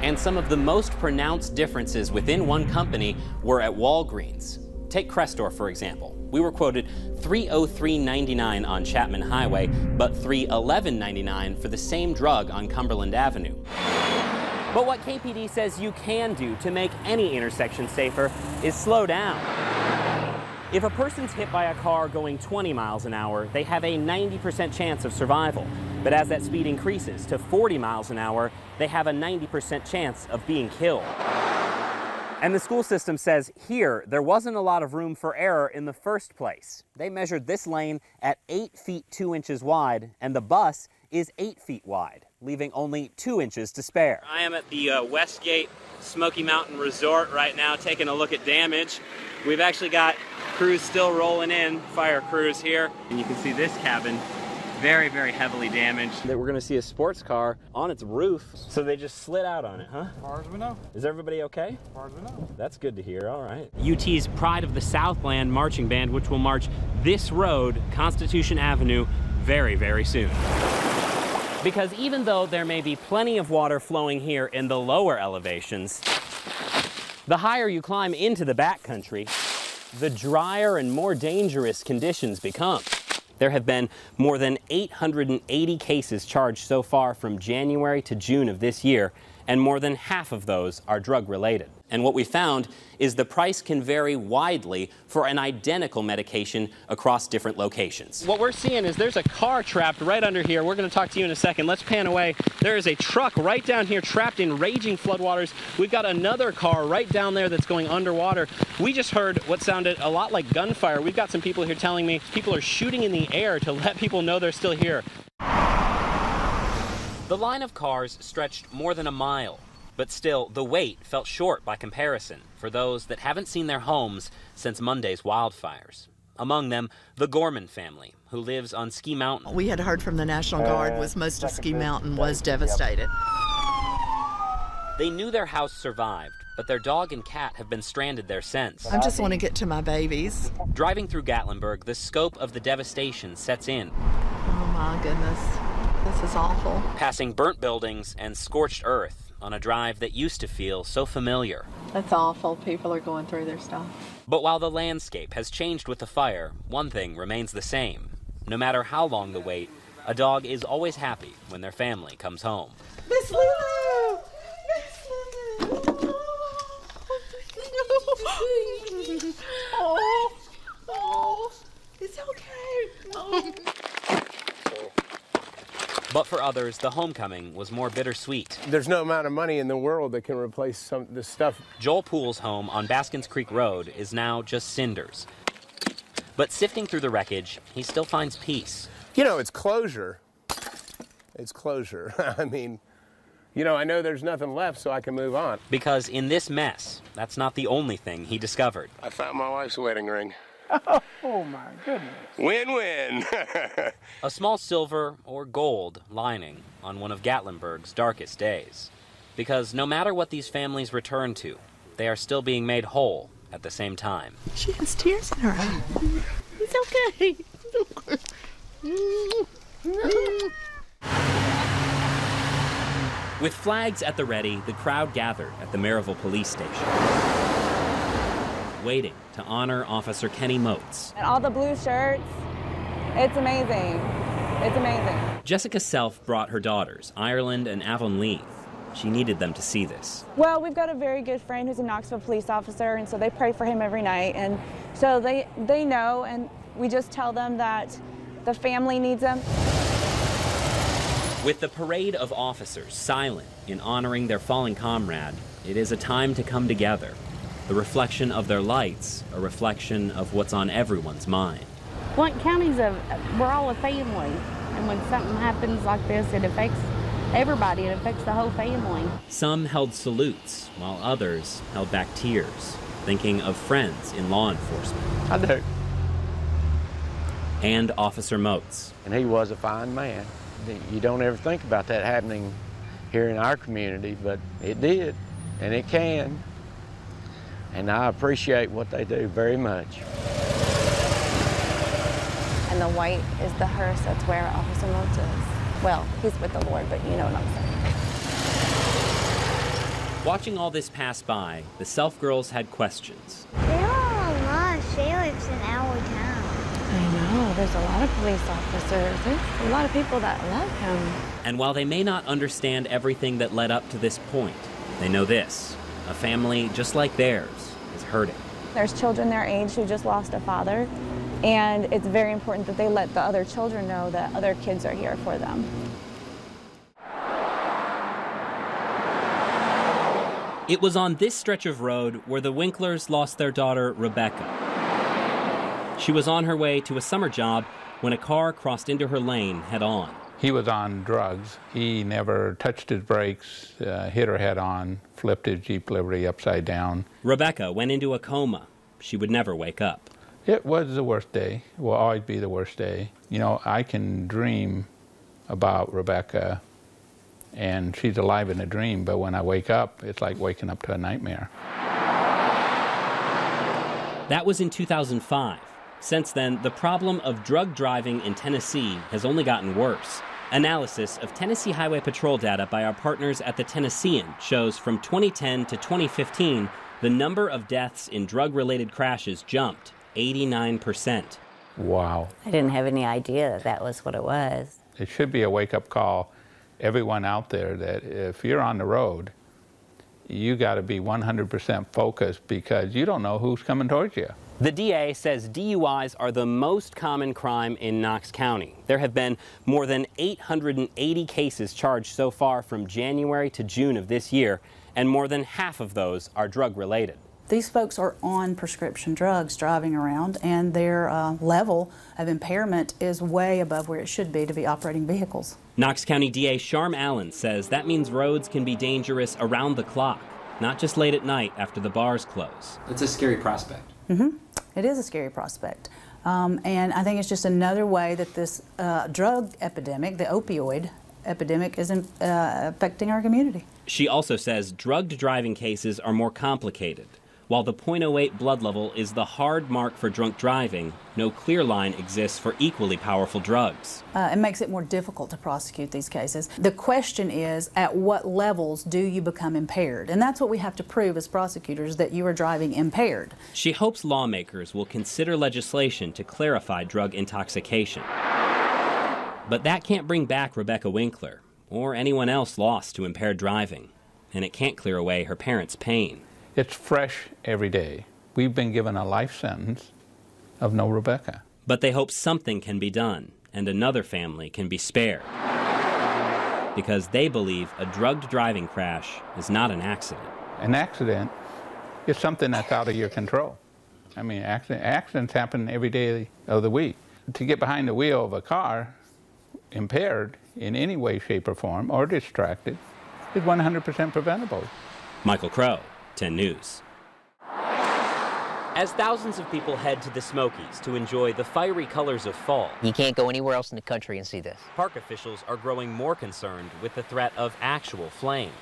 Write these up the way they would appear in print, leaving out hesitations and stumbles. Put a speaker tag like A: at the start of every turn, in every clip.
A: And some of the most pronounced differences within one company were at Walgreens. Take Crestor, for example. We were quoted $303.99 on Chapman Highway, but $311.99 for the same drug on Cumberland Avenue. But what KPD says you can do to make any intersection safer is slow down. If a person's hit by a car going 20 miles an hour, they have a 90% chance of survival. But as that speed increases to 40 miles an hour, they have a 90% chance of being killed. And the school system says here, there wasn't a lot of room for error in the first place. They measured this lane at 8 feet 2 inches wide, and the bus is 8 feet wide, leaving only 2 inches to spare. I am at the Westgate Smoky Mountain Resort right now, taking a look at damage. We've actually got crews still rolling in, fire crews here. And you can see this cabin, very, very heavily damaged. We're gonna see a sports car on its roof, so they just slid out on it, huh?
B: As far as we know.
A: Is everybody okay?
B: As far as we know. That's
A: good to hear, all right. UT's Pride of the Southland marching band, which will march this road, Constitution Avenue, very, very soon. Because even though there may be plenty of water flowing here in the lower elevations, the higher you climb into the backcountry, the drier and more dangerous conditions become. There have been more than 880 cases charged so far from January to June of this year, and more than half of those are drug-related. And what we found is the price can vary widely for an identical medication across different locations. What we're seeing is there's a car trapped right under here. We're going to talk to you in a second. Let's pan away. There is a truck right down here trapped in raging floodwaters. We've got another car right down there that's going underwater. We just heard what sounded a lot like gunfire. We've got some people here telling me people are shooting in the air to let people know they're still here. The line of cars stretched more than a mile. But still, the wait felt short by comparison for those that haven't seen their homes since Monday's wildfires. Among them, the Gorman family, who lives on Ski Mountain.
C: We had heard from the National Guard was most of Ski Mountain was devastated.
A: They knew their house survived, but their dog and cat have been stranded there since.
C: I just want to get to my babies.
A: Driving through Gatlinburg, the scope of the devastation sets in.
C: Oh my goodness, this is awful.
A: Passing burnt buildings and scorched earth on a drive that used to feel so familiar.
D: That's awful. People are going through their stuff.
A: But while the landscape has changed with the fire, one thing remains the same. No matter how long the wait, a dog is always happy when their family comes home.
C: Miss Lulu! Miss Lulu! Oh, it's okay. Oh.
A: But for others, the homecoming was more bittersweet.
E: There's no amount of money in the world that can replace some of this stuff.
A: Joel Poole's home on Baskins Creek Road is now just cinders. But sifting through the wreckage, he still finds peace.
E: You know, it's closure. It's closure. I mean, you know, I know there's nothing left, so I can move on.
A: Because in this mess, that's not the only thing he discovered.
E: I found my wife's wedding ring.
B: Oh my goodness.
E: Win-win.
A: A small silver or gold lining on one of Gatlinburg's darkest days. Because no matter what these families return to, they are still being made whole at the same time.
C: She has tears in her eyes. It's okay.
A: With flags at the ready, the crowd gathered at the Maryville police station, waiting to honor Officer Kenny Moats.
F: And all the blue shirts, it's amazing. It's amazing.
A: Jessica Self brought her daughters, Ireland and Avon Leith. She needed them to see this.
F: Well, we've got a very good friend who's a Knoxville police officer, and so they pray for him every night. And so they know, and we just tell them that the family needs them.
A: With the parade of officers silent in honoring their fallen comrade, it is a time to come together. The reflection of their lights, a reflection of what's on everyone's mind.
G: Blount County's we're all a family, and when something happens like this, it affects everybody. It affects the whole family.
A: Some held salutes, while others held back tears, thinking of friends in law enforcement.
H: I do.
A: And Officer Moats.
H: And he was a fine man. You don't ever think about that happening here in our community, but it did, and it can. And I appreciate what they do very much.
I: And the white is the hearse, that's where Officer Moats is. Well, he's with the Lord, but you know what I'm saying.
A: Watching all this pass by, the Self girls had questions.
J: There are a lot of sheriffs in our town.
I: I know, there's a lot of police officers. There's a lot of people that love him.
A: And while they may not understand everything that led up to this point, they know this: a family just like theirs is hurting.
F: There's children their age who just lost a father, and it's very important that they let the other children know that other kids are here for them.
A: It was on this stretch of road where the Winklers lost their daughter, Rebecca. She was on her way to a summer job when a car crossed into her lane head-on.
B: He was on drugs. He never touched his brakes, hit her head on, flipped his Jeep Liberty upside down.
A: Rebecca went into a coma. She would never wake up.
B: It was the worst day. It will always be the worst day. You know, I can dream about Rebecca, and she's alive in a dream, but when I wake up, it's like waking up to a nightmare.
A: That was in 2005. Since then, the problem of drug driving in Tennessee has only gotten worse. Analysis of Tennessee Highway Patrol data by our partners at the Tennessean shows from 2010 to 2015, the number of deaths in drug-related crashes jumped 89%.
B: Wow.
K: I didn't have any idea that that was what it was.
B: It should be a wake-up call, everyone out there, that if you're on the road, you got to be 100% focused because you don't know who's coming towards you.
A: The DA says DUIs are the most common crime in Knox County. There have been more than 880 cases charged so far from January to June of this year, and more than half of those are drug-related.
L: These folks are on prescription drugs driving around, and their level of impairment is way above where it should be to be operating vehicles.
A: Knox County DA Sharm Allen says that means roads can be dangerous around the clock, not just late at night after the bars close. It's a scary prospect.
L: Mm-hmm. It is a scary prospect. And I think it's just another way that this drug epidemic, the opioid epidemic, is affecting our community.
A: She also says drugged driving cases are more complicated. While the .08 blood level is the hard mark for drunk driving, no clear line exists for equally powerful drugs.
L: It makes it more difficult to prosecute these cases. The question is, at what levels do you become impaired? And that's what we have to prove as prosecutors, that you are driving impaired.
A: She hopes lawmakers will consider legislation to clarify drug intoxication. But that can't bring back Rebecca Winkler or anyone else lost to impaired driving. And it can't clear away her parents' pain.
B: It's fresh every day. We've been given a life sentence of no Rebecca.
A: But they hope something can be done and another family can be spared. Because they believe a drugged driving crash is not an accident.
B: An accident is something that's out of your control. I mean, accidents happen every day of the week. To get behind the wheel of a car impaired in any way, shape, or form, or distracted, is 100% preventable.
A: Michael Crowe, 10 News. As thousands of people head to the Smokies to enjoy the fiery colors of fall,
M: you can't go anywhere else in the country and see this.
A: Park officials are growing more concerned with the threat of actual flames.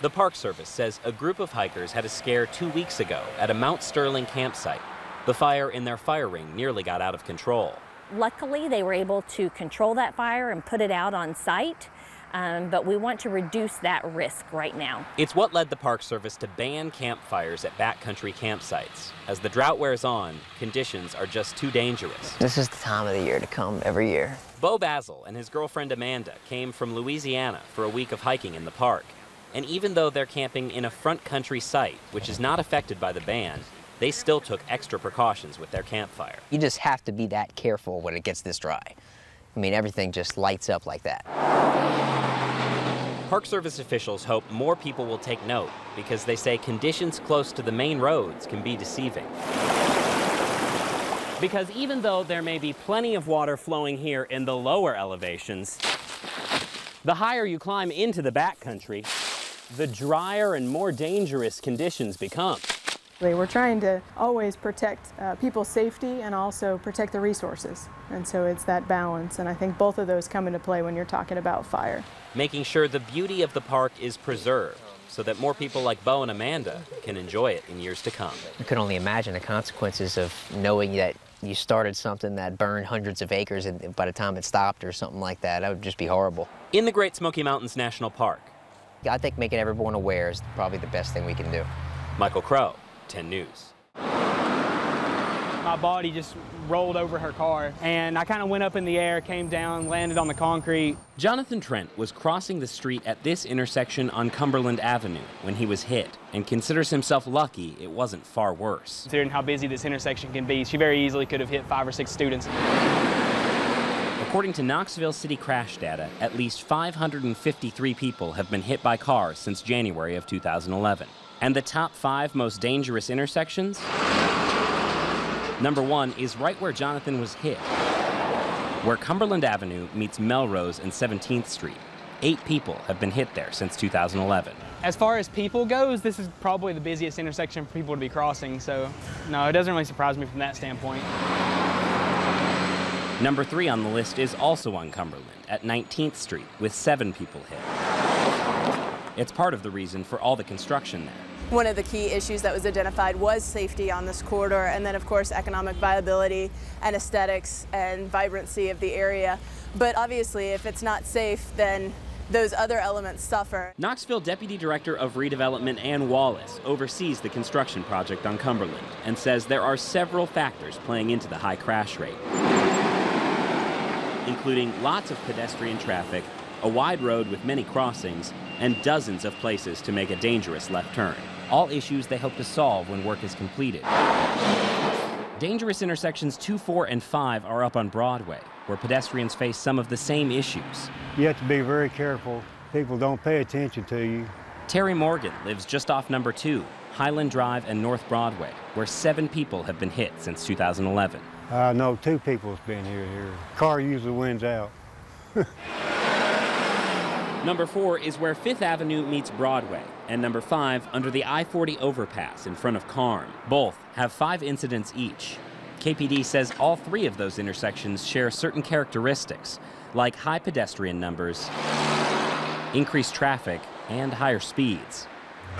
A: The Park Service says a group of hikers had a scare 2 weeks ago at a Mount Sterling campsite. The fire in their fire ring nearly got out of control.
N: Luckily, they were able to control that fire and put it out on site. But we want to reduce that risk right now.
A: It's what led the Park Service to ban campfires at backcountry campsites. As the drought wears on, conditions are just too dangerous.
M: This is the time of the year to come every year.
A: Bo Basil and his girlfriend Amanda came from Louisiana for a week of hiking in the park. And even though they're camping in a front country site, which is not affected by the ban, they still took extra precautions with their campfire.
M: You just have to be that careful when it gets this dry. I mean, everything just lights up like that.
A: Park Service officials hope more people will take note because they say conditions close to the main roads can be deceiving. Because even though there may be plenty of water flowing here in the lower elevations, the higher you climb into the backcountry, the drier and more dangerous conditions become.
O: We're trying to always protect people's safety and also protect the resources. And so it's that balance, and I think both of those come into play when you're talking about fire.
A: Making sure the beauty of the park is preserved so that more people like Bo and Amanda can enjoy it in years to come.
M: I can only imagine the consequences of knowing that you started something that burned hundreds of acres and by the time it stopped or something like that, that would just be horrible.
A: In the Great Smoky Mountains National Park,
M: I think making everyone aware is probably the best thing we can do.
A: Michael Crowe, 10 News.
P: My body just rolled over her car, and I kind of went up in the air, came down, landed on the concrete.
A: Jonathan Trent was crossing the street at this intersection on Cumberland Avenue when he was hit, and considers himself lucky it wasn't far worse.
P: Considering how busy this intersection can be, she very easily could have hit 5 or 6 students.
A: According to Knoxville City crash data, at least 553 people have been hit by cars since January of 2011. And the top 5 most dangerous intersections? Number 1 is right where Jonathan was hit, where Cumberland Avenue meets Melrose and 17th Street. 8 people have been hit there since 2011.
P: As far as people goes, this is probably the busiest intersection for people to be crossing, so no, it doesn't really surprise me from that standpoint.
A: Number 3 on the list is also on Cumberland at 19th Street with 7 people hit. It's part of the reason for all the construction there.
Q: One of the key issues that was identified was safety on this corridor, and then of course economic viability and aesthetics and vibrancy of the area. But obviously if it's not safe, then those other elements suffer.
A: Knoxville Deputy Director of Redevelopment Ann Wallace oversees the construction project on Cumberland and says there are several factors playing into the high crash rate, including lots of pedestrian traffic, a wide road with many crossings, and dozens of places to make a dangerous left turn. All issues they hope to solve when work is completed. Dangerous intersections 2, 4, and 5 are up on Broadway, where pedestrians face some of the same issues.
R: You have to be very careful. People don't pay attention to you.
A: Terry Morgan lives just off number 2, Highland Drive and North Broadway, where 7 people have been hit since 2011.
R: No, 2 people's been here. Car usually wins out.
A: Number 4 is where 5th Avenue meets Broadway, and number 5 under the I-40 overpass in front of Carm. Both have 5 incidents each. KPD says all 3 of those intersections share certain characteristics, like high pedestrian numbers, increased traffic, and higher speeds.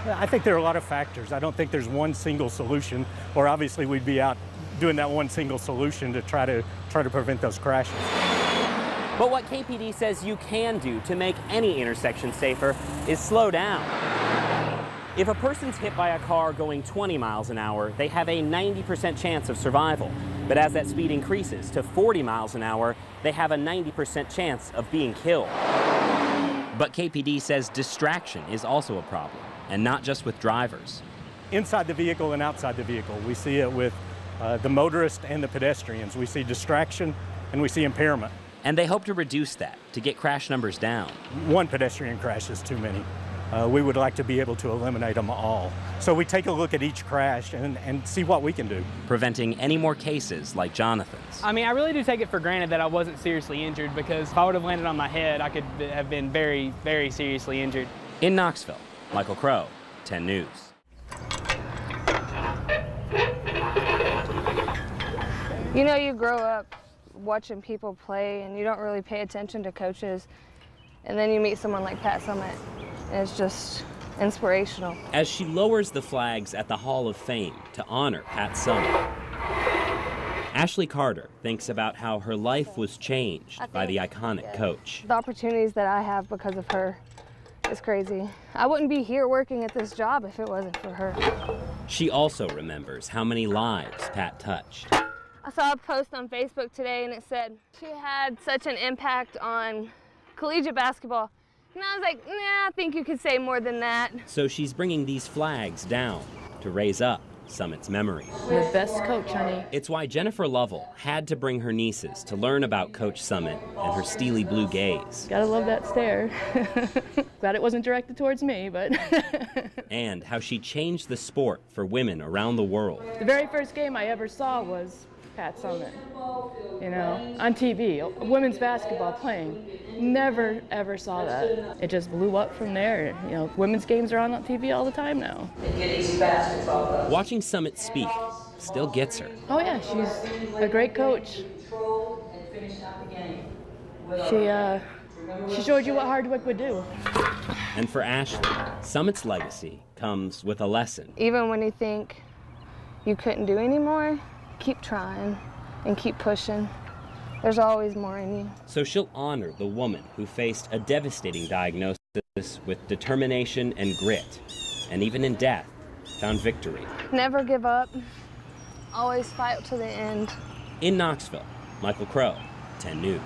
S: I think there are a lot of factors. I don't think there's one single solution, or obviously we'd be out doing that one single solution to try to prevent those crashes.
A: But what KPD says you can do to make any intersection safer is slow down. If a person's hit by a car going 20 miles an hour, they have a 90% chance of survival. But as that speed increases to 40 miles an hour, they have a 90% chance of being killed. But KPD says distraction is also a problem, and not just with drivers.
S: Inside the vehicle and outside the vehicle, we see it with the motorist and the pedestrians. We see distraction and we see impairment.
A: And they hope to reduce that, to get crash numbers down.
S: One pedestrian crash is too many. We would like to be able to eliminate them all. So we take a look at each crash and see what we can do.
A: Preventing any more cases like Jonathan's.
P: I mean, I really do take it for granted that I wasn't seriously injured, because if I would have landed on my head, I could have been very, very seriously injured.
A: In Knoxville, Michael Crowe, 10 News.
T: You know, you grow up watching people play and you don't really pay attention to coaches, and then you meet someone like Pat Summitt and it's just inspirational.
A: As she lowers the flags at the Hall of Fame to honor Pat Summitt, Ashley Carter thinks about how her life was changed by the iconic coach.
T: The opportunities that I have because of her is crazy. I wouldn't be here working at this job if it wasn't for her.
A: She also remembers how many lives Pat touched.
T: I saw a post on Facebook today and it said she had such an impact on collegiate basketball. And I was like, nah, I think you could say more than that.
A: So she's bringing these flags down to raise up Summitt's memory.
U: The best coach, honey.
A: It's why Jennifer Lovell had to bring her nieces to learn about Coach Summitt and her steely blue gaze.
U: Gotta love that stare. Glad it wasn't directed towards me, but...
A: And how she changed the sport for women around the world.
U: The very first game I ever saw was Pat Summitt, you know, on TV, women's basketball playing. Never, ever saw that. It just blew up from there. You know, women's games are on TV all the time now.
A: Watching Summitt speak still gets her.
U: Oh yeah, she's a great coach. She showed you what hard work would do.
A: And for Ashley, Summitt's legacy comes with a lesson.
T: Even when you think you couldn't do anymore, keep trying and keep pushing. There's always more in you.
A: So she'll honor the woman who faced a devastating diagnosis With determination and grit, and even in death, found victory.
T: Never give up. Always fight to the end.
A: In Knoxville, Michael Crowe, 10 News.